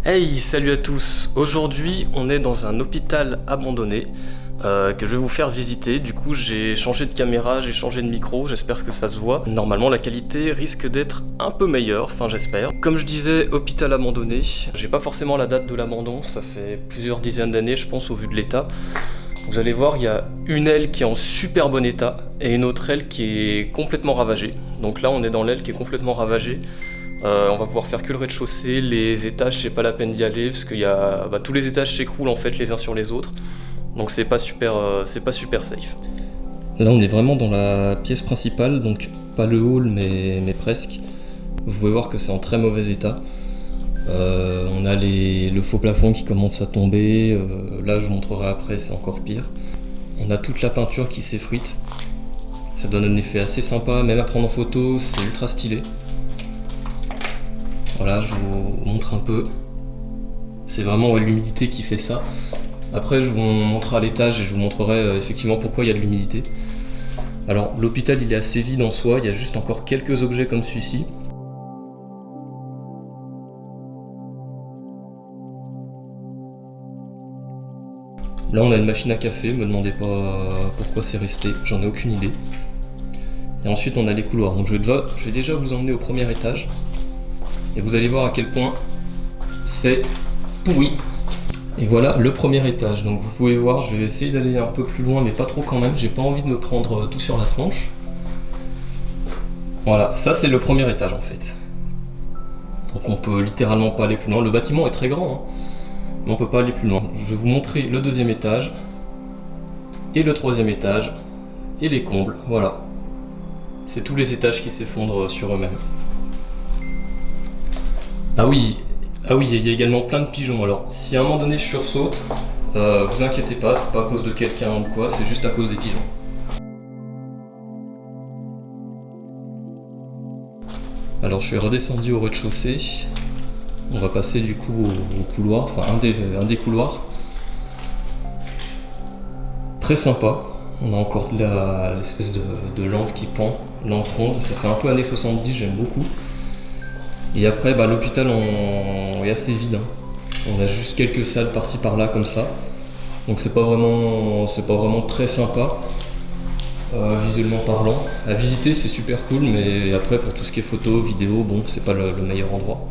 Hey, salut à tous. Aujourd'hui, on est dans un hôpital abandonné que je vais vous faire visiter. Du coup, j'ai changé de caméra, j'ai changé de micro, j'espère que ça se voit. Normalement, la qualité risque d'être un peu meilleure, enfin j'espère. Comme je disais, hôpital abandonné. J'ai pas forcément la date de l'abandon, ça fait plusieurs dizaines d'années, je pense, au vu de l'état. Vous allez voir, il y a une aile qui est en super bon état et une autre aile qui est complètement ravagée. Donc là, on est dans l'aile qui est complètement ravagée. On va pouvoir faire que le rez-de-chaussée, les étages c'est pas la peine d'y aller parce que tous les étages s'écroulent en fait les uns sur les autres, donc c'est pas super safe. Là on est vraiment dans la pièce principale, donc pas le hall mais presque. Vous pouvez voir que c'est en très mauvais état. On a le faux plafond qui commence à tomber, là je vous montrerai après, c'est encore pire. On a toute la peinture qui s'effrite, ça donne un effet assez sympa, même à prendre en photo, c'est ultra stylé. Voilà, je vous montre un peu. C'est vraiment l'humidité qui fait ça. Après, je vous montrerai à l'étage et je vous montrerai effectivement pourquoi il y a de l'humidité. Alors, l'hôpital, il est assez vide en soi. Il y a juste encore quelques objets comme celui-ci. Là, on a une machine à café. Me demandez pas pourquoi c'est resté. J'en ai aucune idée. Et ensuite, on a les couloirs. Donc, je vais déjà vous emmener au premier étage. Et vous allez voir à quel point c'est pourri. Et voilà le premier étage. Donc vous pouvez voir, je vais essayer d'aller un peu plus loin, mais pas trop quand même. J'ai pas envie de me prendre tout sur la tronche. Voilà, ça c'est le premier étage en fait. Donc on peut littéralement pas aller plus loin. Le bâtiment est très grand, hein, mais on peut pas aller plus loin. Je vais vous montrer le deuxième étage, et le troisième étage, et les combles. Voilà. C'est tous les étages qui s'effondrent sur eux-mêmes. Ah oui, il y a également plein de pigeons. Alors, si à un moment donné je sursaute, vous inquiétez pas, c'est pas à cause de quelqu'un ou quoi, c'est juste à cause des pigeons. Alors, je suis redescendu au rez-de-chaussée. On va passer du coup au couloir, enfin un des couloirs. Très sympa. On a encore de l'espèce de lampe qui pend, lampe ronde. Ça fait un peu années 70, j'aime beaucoup. Et après, l'hôpital est assez vide. Hein. On a juste quelques salles par-ci par-là comme ça. Donc c'est pas vraiment très sympa, visuellement parlant. À visiter, c'est super cool, mais après pour tout ce qui est photo, vidéo, bon, c'est pas le meilleur endroit.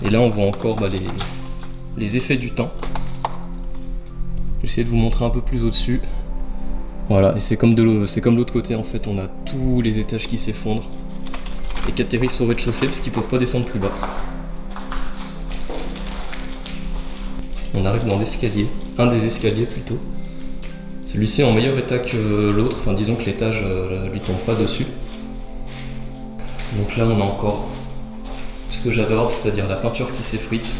Et là, on voit encore les effets du temps. J'essaie de vous montrer un peu plus au-dessus. Voilà, et c'est comme l'autre côté en fait. On a tous les étages qui s'effondrent et qui atterrissent au rez-de-chaussée parce qu'ils peuvent pas descendre plus bas. On arrive dans l'escalier, un des escaliers plutôt. Celui-ci est en meilleur état que l'autre, enfin disons que l'étage lui tombe pas dessus. Donc là on a encore ce que j'adore, c'est-à-dire la peinture qui s'effrite.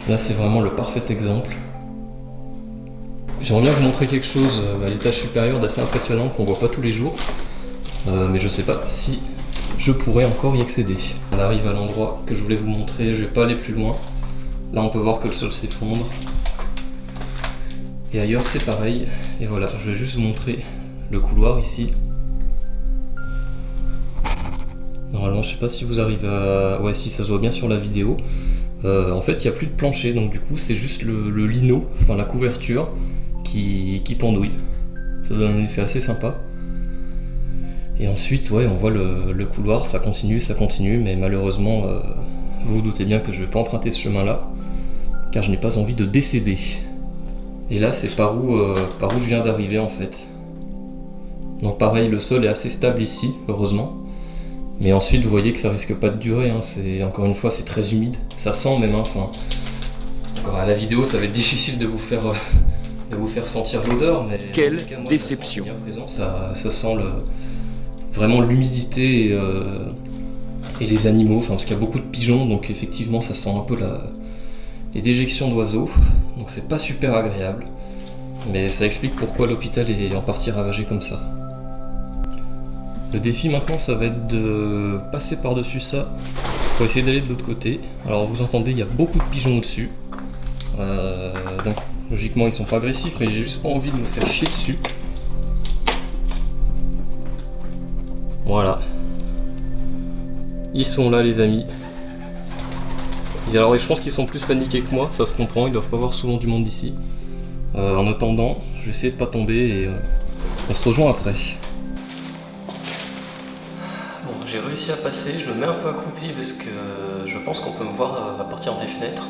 Là c'est vraiment le parfait exemple. J'aimerais bien vous montrer quelque chose à l'étage supérieur d'assez impressionnant qu'on voit pas tous les jours. Mais je sais pas si je pourrais encore y accéder. On arrive à l'endroit que je voulais vous montrer, je vais pas aller plus loin. Là on peut voir que le sol s'effondre. Et ailleurs c'est pareil. Et voilà, je vais juste vous montrer le couloir ici. Normalement je sais pas si vous arrivez à... Ouais, si ça se voit bien sur la vidéo. En fait il n'y a plus de plancher, donc du coup c'est juste le lino, enfin la couverture qui pendouille. Ça donne un effet assez sympa. Et ensuite, ouais, on voit le couloir, ça continue, mais malheureusement, vous vous doutez bien que je ne vais pas emprunter ce chemin-là, car je n'ai pas envie de décéder. Et là, c'est par où je viens d'arriver, en fait. Donc pareil, le sol est assez stable ici, heureusement. Mais ensuite, vous voyez que ça risque pas de durer, hein. Encore une fois, c'est très humide. Ça sent même, hein. Enfin, encore à la vidéo, ça va être difficile de vous faire sentir l'odeur, mais... Quelle en tout cas, moi, déception. ça sent vraiment l'humidité et les animaux, parce qu'il y a beaucoup de pigeons, donc effectivement ça sent un peu les déjections d'oiseaux, donc c'est pas super agréable, mais ça explique pourquoi l'hôpital est en partie ravagé comme ça. Le défi maintenant, ça va être de passer par-dessus ça pour essayer d'aller de l'autre côté. Alors vous entendez, il y a beaucoup de pigeons au-dessus, donc logiquement ils sont pas agressifs, mais j'ai juste pas envie de me faire chier dessus. Voilà. Ils sont là les amis. Alors je pense qu'ils sont plus paniqués que moi, ça se comprend, ils doivent pas voir souvent du monde d'ici. En attendant, je vais essayer de pas tomber et on se rejoint après. Bon, j'ai réussi à passer, je me mets un peu accroupi parce que je pense qu'on peut me voir à partir des fenêtres.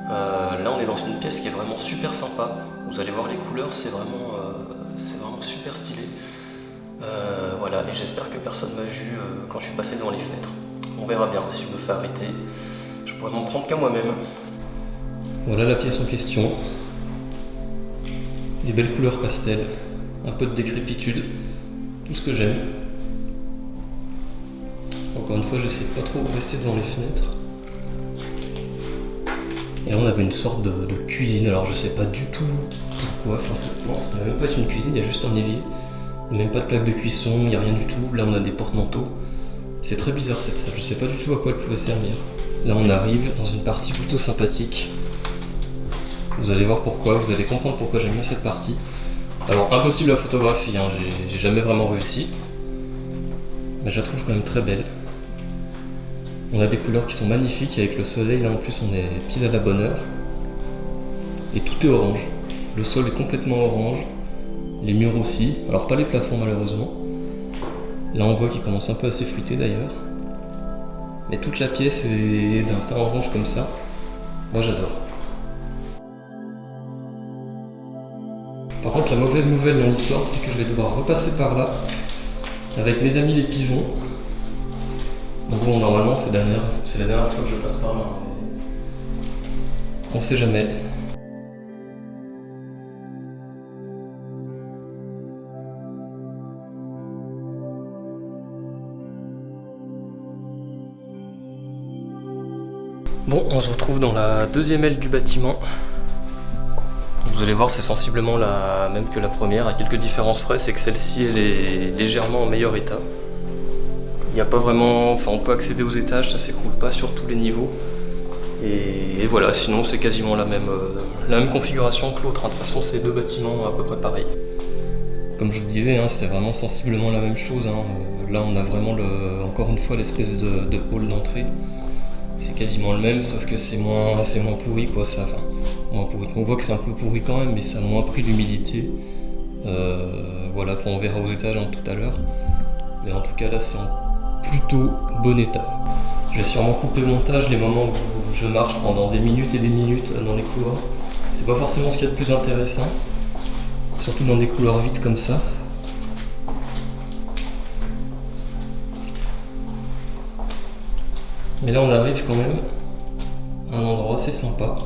Là on est dans une pièce qui est vraiment super sympa. Vous allez voir les couleurs, c'est vraiment super stylé. Voilà, et j'espère que personne m'a vu quand je suis passé devant les fenêtres. On verra bien si je me fais arrêter. Je pourrais m'en prendre qu'à moi-même. Voilà la pièce en question. Des belles couleurs pastel, un peu de décrépitude, tout ce que j'aime. Encore une fois, j'essaie de pas trop rester devant les fenêtres. Et là, on avait une sorte de cuisine. Alors, je sais pas du tout pourquoi. Enfin, non, ça ne va même pas être une cuisine, il y a juste un évier. Il n'y a même pas de plaque de cuisson, il n'y a rien du tout. Là, on a des porte-manteaux. C'est très bizarre cette salle, je sais pas du tout à quoi elle pouvait servir. Là, on arrive dans une partie plutôt sympathique. Vous allez voir pourquoi, vous allez comprendre pourquoi j'aime bien cette partie. Alors, impossible la photographie, hein, j'ai jamais vraiment réussi. Mais je la trouve quand même très belle. On a des couleurs qui sont magnifiques avec le soleil, là en plus on est pile à la bonne heure. Et tout est orange. Le sol est complètement orange, les murs aussi, alors pas les plafonds malheureusement. Là on voit qu'il commence un peu à s'effriter d'ailleurs. Mais toute la pièce est d'un teint orange comme ça. Moi j'adore. Par contre la mauvaise nouvelle dans l'histoire c'est que je vais devoir repasser par là avec mes amis les pigeons. Donc bon, normalement c'est la dernière fois que je passe par là. On sait jamais. Bon, on se retrouve dans la deuxième aile du bâtiment. Vous allez voir, c'est sensiblement la même que la première, à quelques différences près, c'est que celle-ci elle est légèrement en meilleur état. Il n'y a pas vraiment, enfin on peut accéder aux étages, ça s'écroule pas sur tous les niveaux. Et voilà, sinon c'est quasiment la même configuration que l'autre. De toute façon, c'est deux bâtiments à peu près pareils. Comme je vous disais, hein, c'est vraiment sensiblement la même chose. Hein. Là, on a vraiment encore une fois l'espèce de hall d'entrée. C'est quasiment le même, sauf que c'est moins pourri quoi. Ça, enfin, moins pourri. On voit que c'est un peu pourri quand même, mais ça a moins pris l'humidité. Voilà, enfin, on verra aux étages hein, tout à l'heure. Mais en tout cas là, c'est en plutôt bon état. Je vais sûrement couper le montage les moments où je marche pendant des minutes et des minutes dans les couloirs. C'est pas forcément ce qu'il y a de plus intéressant, surtout dans des couloirs vides comme ça. Mais là on arrive quand même à un endroit assez sympa.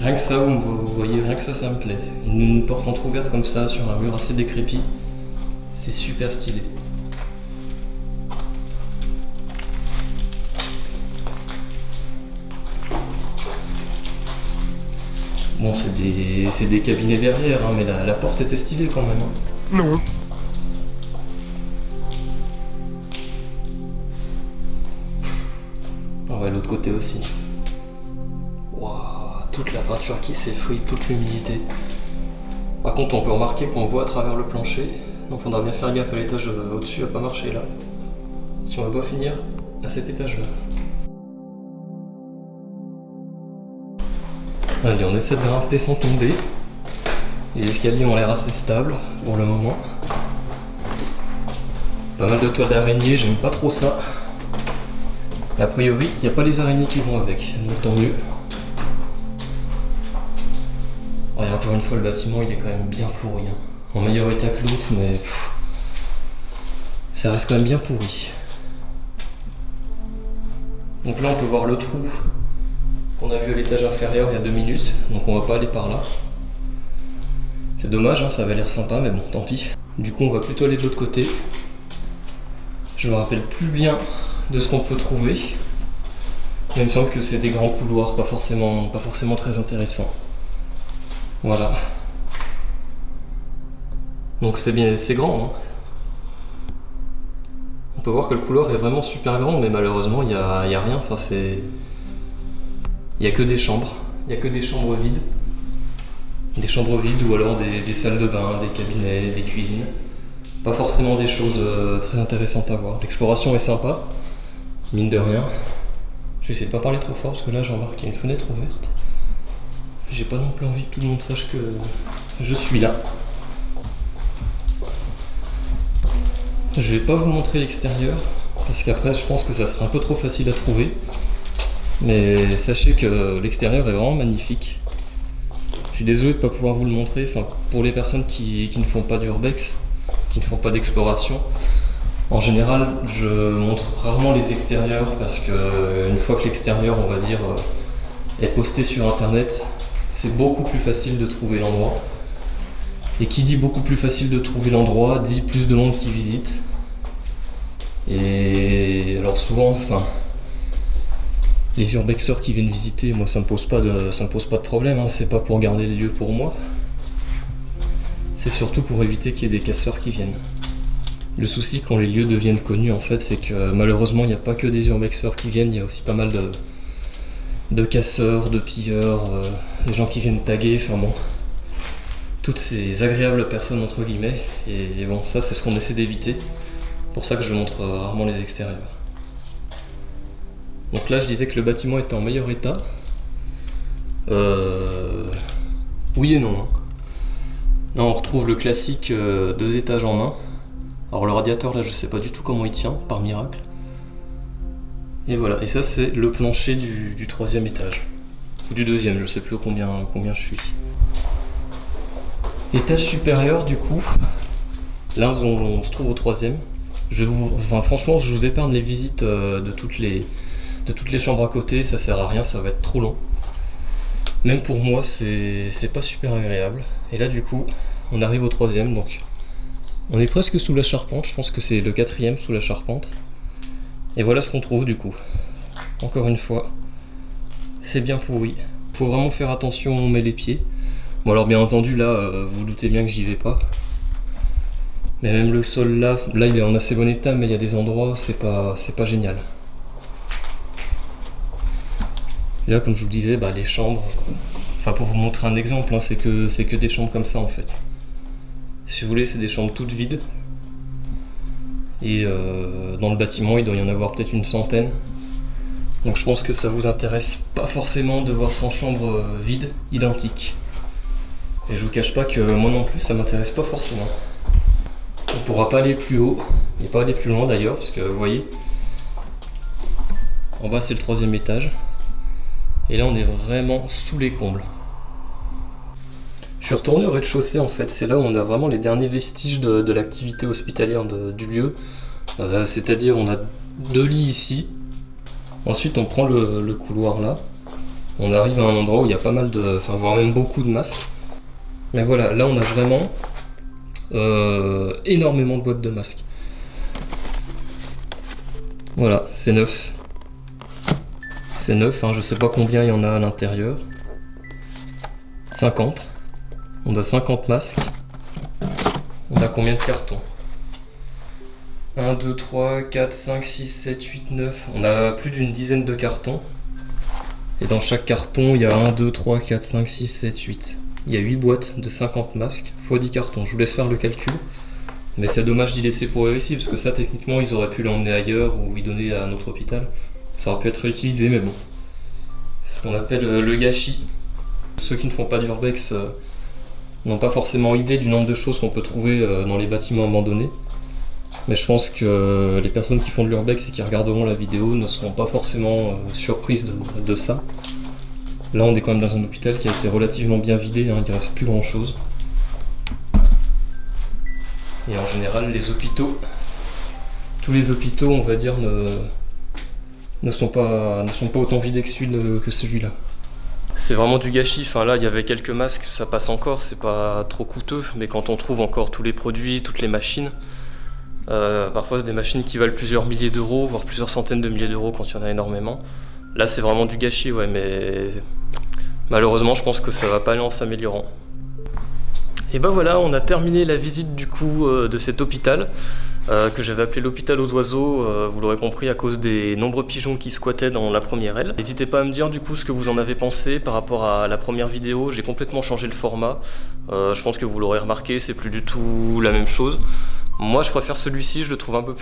Rien que ça, vous voyez, rien que ça me plaît. Une porte entrouverte comme ça sur un mur assez décrépit, c'est super stylé. Bon, c'est des cabinets derrière, hein, mais la porte était stylée quand même. Hein. Non. Ah ouais, l'autre côté aussi. Waouh, toute la peinture qui s'effrite, toute l'humidité. Par contre, on peut remarquer qu'on voit à travers le plancher, donc faudra bien faire gaffe à l'étage au-dessus à pas marcher là. Si on va pas finir à cet étage-là. Allez, on essaie de grimper sans tomber. Les escaliers ont l'air assez stables pour le moment. Pas mal de toiles d'araignée, j'aime pas trop ça. A priori, il n'y a pas les araignées qui vont avec, donc tant mieux. Ouais, encore une fois, le bâtiment il est quand même bien pourri. Hein. En meilleur état que l'autre, mais ça reste quand même bien pourri. Donc là, on peut voir le trou qu'on a vu à l'étage inférieur il y a 2 minutes, donc on va pas aller par là. C'est dommage, hein, ça avait l'air sympa, mais bon, tant pis. Du coup, on va plutôt aller de l'autre côté. Je me rappelle plus bien de ce qu'on peut trouver. Mais il me semble que c'est des grands couloirs, pas forcément très intéressants. Voilà. Donc c'est bien, c'est grand. Hein. On peut voir que le couloir est vraiment super grand, mais malheureusement, il y a rien. Enfin, il n'y a que des chambres. Il n'y a que des chambres vides. Des chambres vides ou alors des salles de bain, des cabinets, des cuisines. Pas forcément des choses très intéressantes à voir. L'exploration est sympa, mine de rien. Je vais essayer de pas parler trop fort parce que là j'ai remarqué qu'il y a une fenêtre ouverte. J'ai pas non plus envie que tout le monde sache que je suis là. Je vais pas vous montrer l'extérieur parce qu'après je pense que ça sera un peu trop facile à trouver. Mais sachez que l'extérieur est vraiment magnifique. Je suis désolé de ne pas pouvoir vous le montrer. Enfin, pour les personnes qui ne font pas d'urbex, qui ne font pas d'exploration, en général je montre rarement les extérieurs parce que une fois que l'extérieur, on va dire, est posté sur internet, c'est beaucoup plus facile de trouver l'endroit. Et qui dit beaucoup plus facile de trouver l'endroit dit plus de monde qui visite. Et alors souvent, enfin, les urbexeurs qui viennent visiter, moi ça me pose pas de problème, hein. C'est pas pour garder les lieux pour moi. C'est surtout pour éviter qu'il y ait des casseurs qui viennent. Le souci quand les lieux deviennent connus en fait, c'est que malheureusement il n'y a pas que des urbexeurs qui viennent, il y a aussi pas mal de casseurs, de pilleurs, des gens qui viennent taguer, enfin bon. Toutes ces agréables personnes entre guillemets, et bon ça c'est ce qu'on essaie d'éviter. Pour ça que je montre rarement les extérieurs. Donc là je disais que le bâtiment était en meilleur état. Oui et non. Là on retrouve le classique 2 étages en un. Alors le radiateur là je sais pas du tout comment il tient, par miracle. Et voilà, et ça c'est le plancher du 3e étage. Ou du 2e, je sais plus combien je suis. Étage supérieur du coup, là on se trouve au 3e. Franchement je vous épargne les visites de toutes les chambres à côté, ça sert à rien, ça va être trop long. Même pour moi c'est pas super agréable. Et là du coup on arrive au 3e, donc on est presque sous la charpente, je pense que c'est le 4e sous la charpente. Et voilà ce qu'on trouve du coup. Encore une fois, c'est bien pourri. Faut vraiment faire attention où on met les pieds. Bon alors bien entendu là, vous vous doutez bien que j'y vais pas. Mais même le sol là il est en assez bon état, mais il y a des endroits, c'est pas génial. Et là comme je vous le disais, les chambres, enfin pour vous montrer un exemple, hein, c'est que des chambres comme ça en fait. Si vous voulez, c'est des chambres toutes vides. Et dans le bâtiment, il doit y en avoir peut-être une centaine. Donc je pense que ça vous intéresse pas forcément de voir 100 chambres vides, identiques. Et je vous cache pas que moi non plus, ça m'intéresse pas forcément. On pourra pas aller plus haut, et pas aller plus loin d'ailleurs, parce que vous voyez, en bas c'est le 3e étage. Et là on est vraiment sous les combles. Je suis retourné au rez-de-chaussée en fait, c'est là où on a vraiment les derniers vestiges de l'activité hospitalière du lieu. C'est-à-dire on a 2 lits ici, ensuite on prend le couloir là, on arrive à un endroit où il y a pas mal voire même beaucoup de masques. Mais voilà, là on a vraiment énormément de boîtes de masques. Voilà, c'est neuf. C'est neuf, hein, je sais pas combien il y en a à l'intérieur. 50. On a 50 masques. On a combien de cartons? 1, 2, 3, 4, 5, 6, 7, 8, 9. On a plus d'une dizaine de cartons. Et dans chaque carton, il y a 1, 2, 3, 4, 5, 6, 7, 8. Il y a 8 boîtes de 50 masques x 10 cartons. Je vous laisse faire le calcul. Mais c'est dommage d'y laisser pour eux ici, parce que ça, techniquement, ils auraient pu l'emmener ailleurs ou y donner à un autre hôpital. Ça aurait pu être réutilisé, mais bon. C'est ce qu'on appelle le gâchis. Ceux qui ne font pas d'urbex n'ont pas forcément idée du nombre de choses qu'on peut trouver dans les bâtiments abandonnés. Mais je pense que les personnes qui font de l'urbex et qui regarderont la vidéo ne seront pas forcément surprises de ça. Là on est quand même dans un hôpital qui a été relativement bien vidé, hein, il ne reste plus grand chose. Et en général les hôpitaux, tous les hôpitaux on va dire ne sont pas autant vidés que celui-là. C'est vraiment du gâchis, enfin là il y avait quelques masques, ça passe encore, c'est pas trop coûteux, mais quand on trouve encore tous les produits, toutes les machines, parfois c'est des machines qui valent plusieurs milliers d'euros, voire plusieurs centaines de milliers d'euros quand il y en a énormément. Là c'est vraiment du gâchis, ouais, mais malheureusement je pense que ça va pas aller en s'améliorant. Et ben voilà, on a terminé la visite du coup de cet hôpital. Que j'avais appelé l'hôpital aux oiseaux, vous l'aurez compris à cause des nombreux pigeons qui squattaient dans la première aile. N'hésitez pas à me dire du coup ce que vous en avez pensé par rapport à la première vidéo, j'ai complètement changé le format. Je pense que vous l'aurez remarqué, c'est plus du tout la même chose. Moi je préfère celui-ci, je le trouve un peu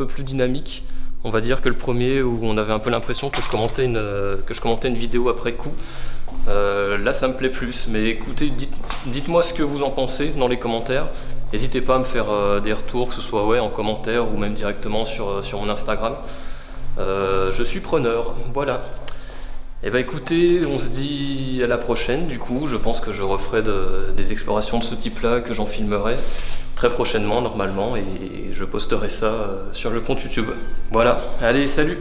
plus dynamique. On va dire que le premier où on avait un peu l'impression que je commentais une vidéo après coup, là ça me plaît plus. Mais écoutez, dites-moi ce que vous en pensez dans les commentaires. N'hésitez pas à me faire des retours, que ce soit en commentaire ou même directement sur mon Instagram. Je suis preneur, voilà. Et bah écoutez, on se dit à la prochaine. Du coup, je pense que je referai des explorations de ce type-là, que j'en filmerai très prochainement normalement, et je posterai ça sur le compte YouTube. Voilà, allez, salut!